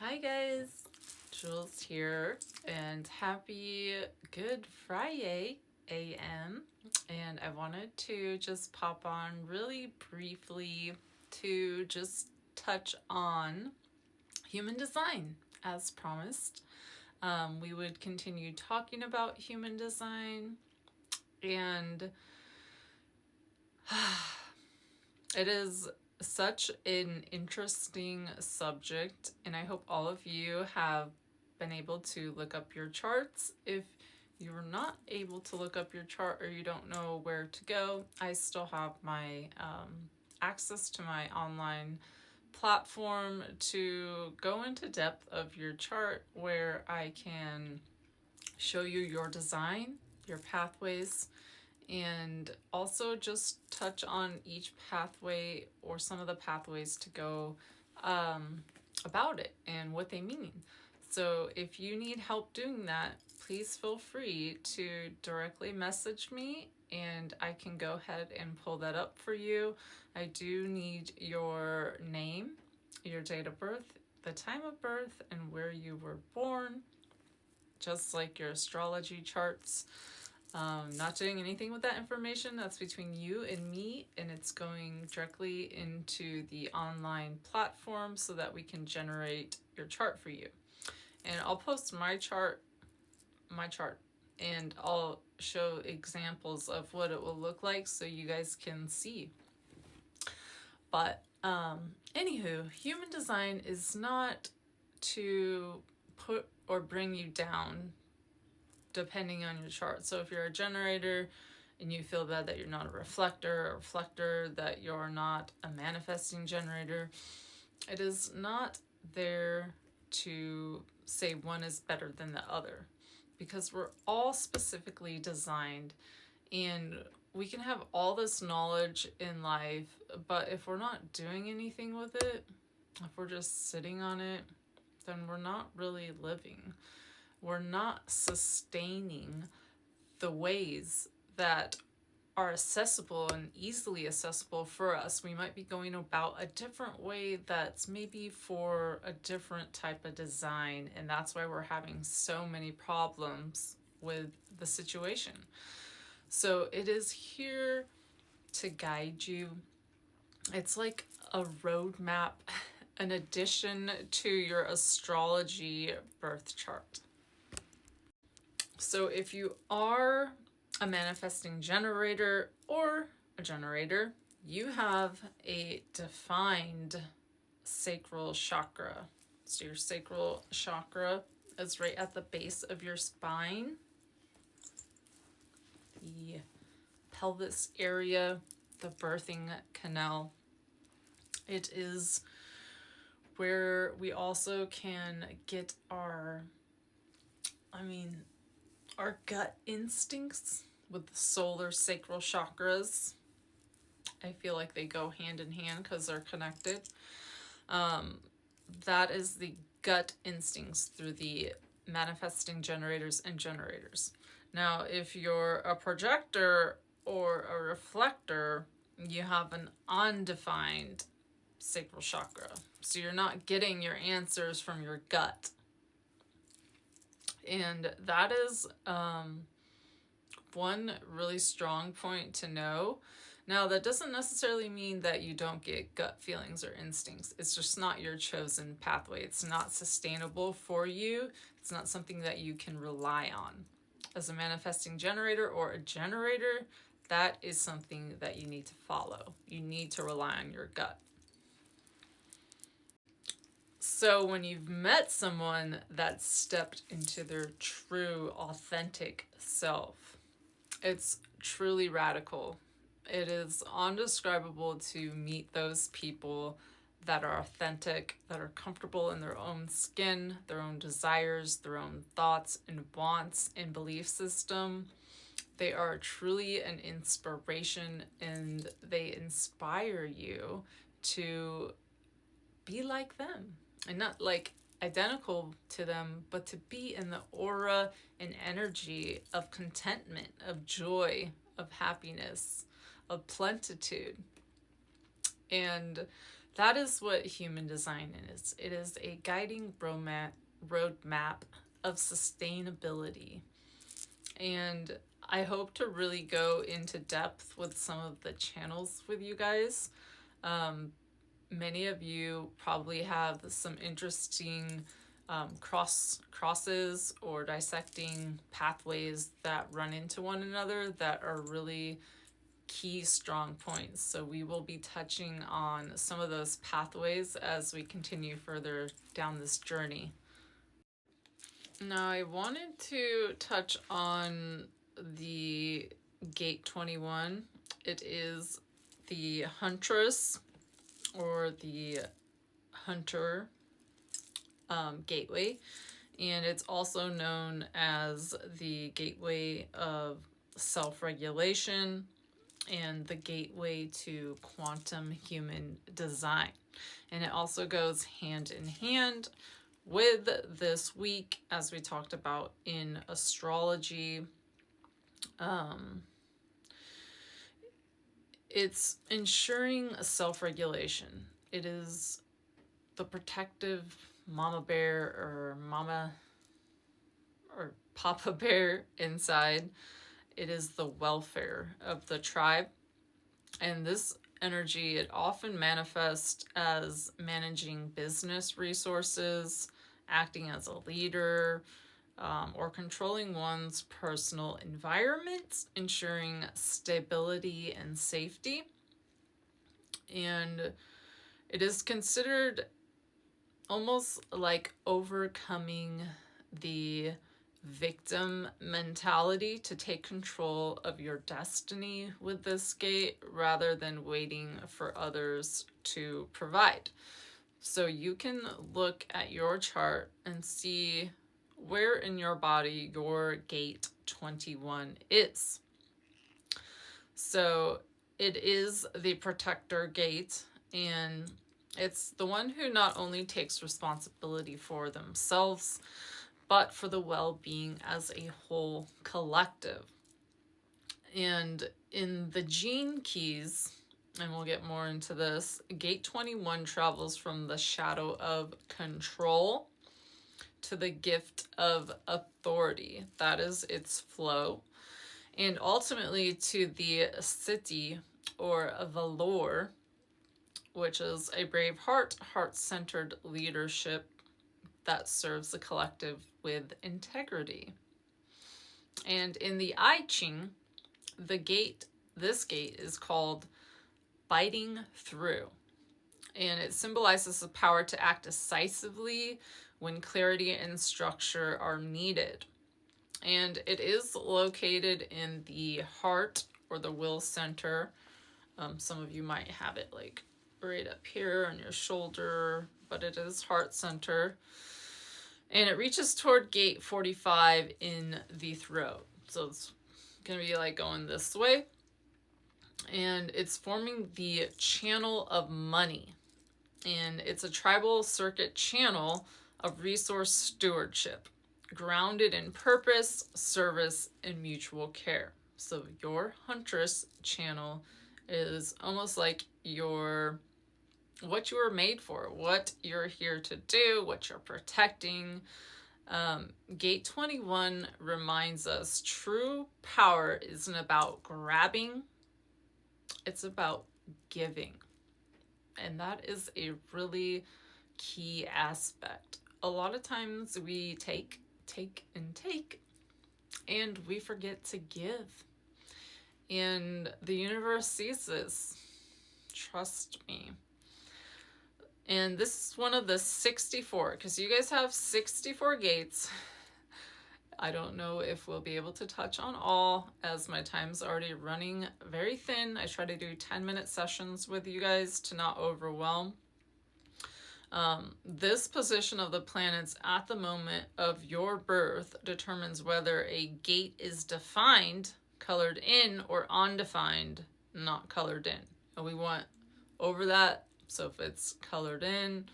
Hi guys, Jules here, and happy Good Friday AM. And I wanted to just pop on really briefly to just touch on human design as promised. We would continue talking about human design, and it is such an interesting subject, and I hope all of you have been able to look up your charts. If you're not able to look up your chart or you don't know where to go, I still have my access to my online platform to go into depth of your chart, where I can show you your design, your pathways, and also just touch on each pathway or some of the pathways to go about it and what they mean. So if you need help doing that, please feel free to directly message me and I can go ahead and pull that up for you. I do need your name, your date of birth, the time of birth, and where you were born, just like your astrology charts. Not doing anything with that information. That's between you and me, and it's going directly into the online platform so that we can generate your chart for you. And I'll post my chart, and I'll show examples of what it will look like so you guys can see. But anywho, human design is not to put or bring you down depending on your chart. So if you're a generator and you feel bad that you're not a reflector, that you're not a manifesting generator, it is not there to say one is better than the other, because we're all specifically designed, and we can have all this knowledge in life, but if we're not doing anything with it, if we're just sitting on it, then we're not really living. We're not sustaining the ways that are accessible and easily accessible for us. We might be going about a different way that's maybe for a different type of design, and that's why we're having so many problems with the situation. So it is here to guide you. It's like a roadmap, an addition to your astrology birth chart. So if you are a manifesting generator or a generator, you have a defined sacral chakra. So your sacral chakra is right at the base of your spine, the pelvis area, the birthing canal. It is where we also can get our gut instincts with the solar sacral chakras. I feel like they go hand in hand because they're connected. That is the gut instincts through the manifesting generators and generators. Now, if you're a projector or a reflector, you have an undefined sacral chakra. So you're not getting your answers from your gut. And that is one really strong point to know. Now, that doesn't necessarily mean that you don't get gut feelings or instincts. It's just not your chosen pathway. It's not sustainable for you. It's not something that you can rely on. As a manifesting generator or a generator, that is something that you need to follow. You need to rely on your gut. So when you've met someone that stepped into their true, authentic self, it's truly radical. It is undescribable to meet those people that are authentic, that are comfortable in their own skin, their own desires, their own thoughts and wants and belief system. They are truly an inspiration, and they inspire you to be like them, and not like identical to them, but to be in the aura and energy of contentment, of joy, of happiness, of plenitude. And That is what human design is. It is a guiding roadmap of sustainability. And I hope to really go into depth with some of the channels with you guys. Many of you probably have some interesting crosses or dissecting pathways that run into one another that are really key strong points. So we will be touching on some of those pathways as we continue further down this journey. Now I wanted to touch on the Gate 21. It is the Huntress or the Hunter gateway, and it's also known as the gateway of self-regulation and the gateway to quantum human design. And it also goes hand in hand with this week, as we talked about in astrology. It's ensuring self-regulation. It is the protective mama bear or papa bear inside. It is the welfare of the tribe. And this energy, it often manifests as managing business resources, acting as a leader, or controlling one's personal environment, ensuring stability and safety. And it is considered almost like overcoming the victim mentality to take control of your destiny with this gate rather than waiting for others to provide. So you can look at your chart and see where in your body your Gate 21 is. So it is the protector gate, and it's the one who not only takes responsibility for themselves, but for the well-being as a whole collective. And in the gene keys, and we'll get more into this, Gate 21 travels from the shadow of control to the gift of authority. That is its flow. And ultimately to the Siddhi or Valor, which is a brave heart, heart-centered leadership that serves the collective with integrity. And in the I Ching, this gate is called biting through. And it symbolizes the power to act decisively when clarity and structure are needed. And it is located in the heart or the will center. Some of you might have it like right up here on your shoulder, but it is heart center. And it reaches toward Gate 45 in the throat. So it's going to be like going this way. And it's forming the channel of money. And it's a tribal circuit channel of resource stewardship, grounded in purpose, service, and mutual care. So your Huntress channel is almost like what you were made for, what you're here to do, what you're protecting. Gate 21 reminds us true power isn't about grabbing, it's about giving. And that is a really key aspect. A lot of times we take, and we forget to give. And the universe sees this. Trust me. And this is one of the 64, because you guys have 64 gates. I don't know if we'll be able to touch on all, as my time's already running very thin. I try to do 10-minute sessions with you guys to not overwhelm. This position of the planets at the moment of your birth determines whether a gate is defined, colored in, or undefined, not colored in. And we want over that. So if it's colored in,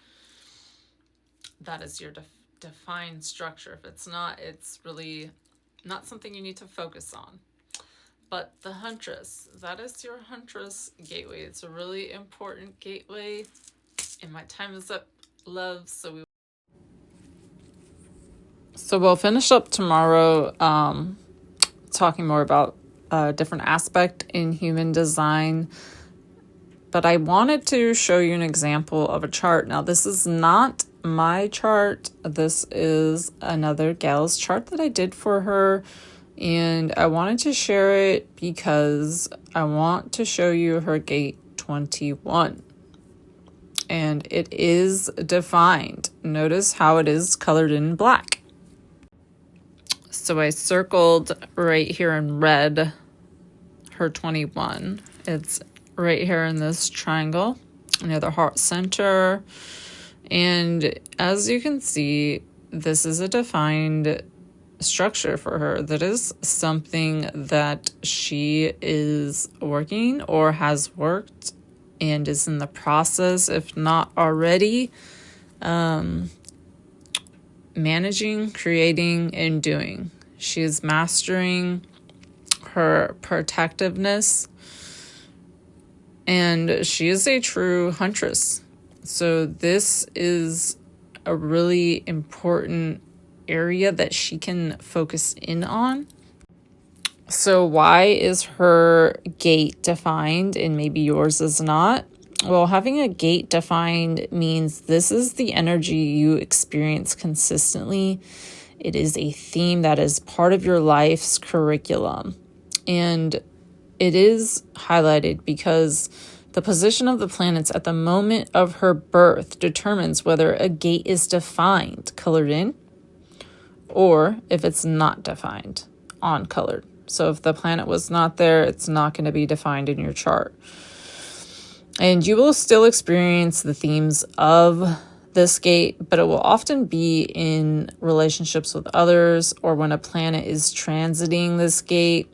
that is your defined structure. If it's not, it's really not something you need to focus on. But the Huntress, that is your Huntress gateway. It's a really important gateway. And my time is up, love. So we'll finish up tomorrow talking more about a different aspect in human design. But I wanted to show you an example of a chart. Now, this is not my chart. This is another gal's chart that I did for her. And I wanted to share it because I want to show you her gate 21. And it is defined. Notice how it is colored in black. So I circled right here in red her 21. It's right here in this triangle near the heart center. And as you can see, this is a defined structure for her. That is something that she is working or has worked and is in the process, if not already, managing, creating, and doing. She is mastering her protectiveness, and she is a true huntress. So this is a really important area that she can focus in on. So why is her gate defined and maybe yours is not? Well, having a gate defined means this is the energy you experience consistently. It is a theme that is part of your life's curriculum. And it is highlighted because the position of the planets at the moment of her birth determines whether a gate is defined, colored in, or if it's not defined, uncolored. So if the planet was not there, it's not going to be defined in your chart. And you will still experience the themes of this gate, but it will often be in relationships with others or when a planet is transiting this gate,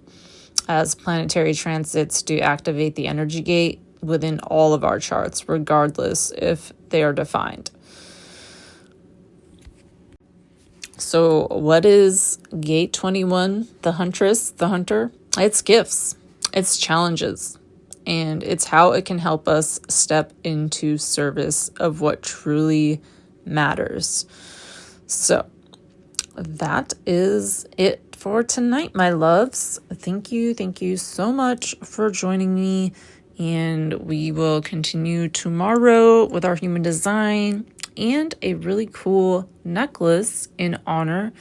as planetary transits do activate the energy gate within all of our charts, regardless if they are defined. So what is gate 21, the huntress, the hunter? It's gifts, it's challenges, and it's how it can help us step into service of what truly matters. So that is it for tonight, my loves. Thank you so much for joining me, and we will continue tomorrow with our human design and a really cool necklace in honor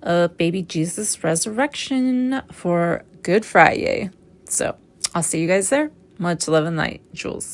of baby Jesus' resurrection for Good Friday. So I'll see you guys there. Much love and light, Jules.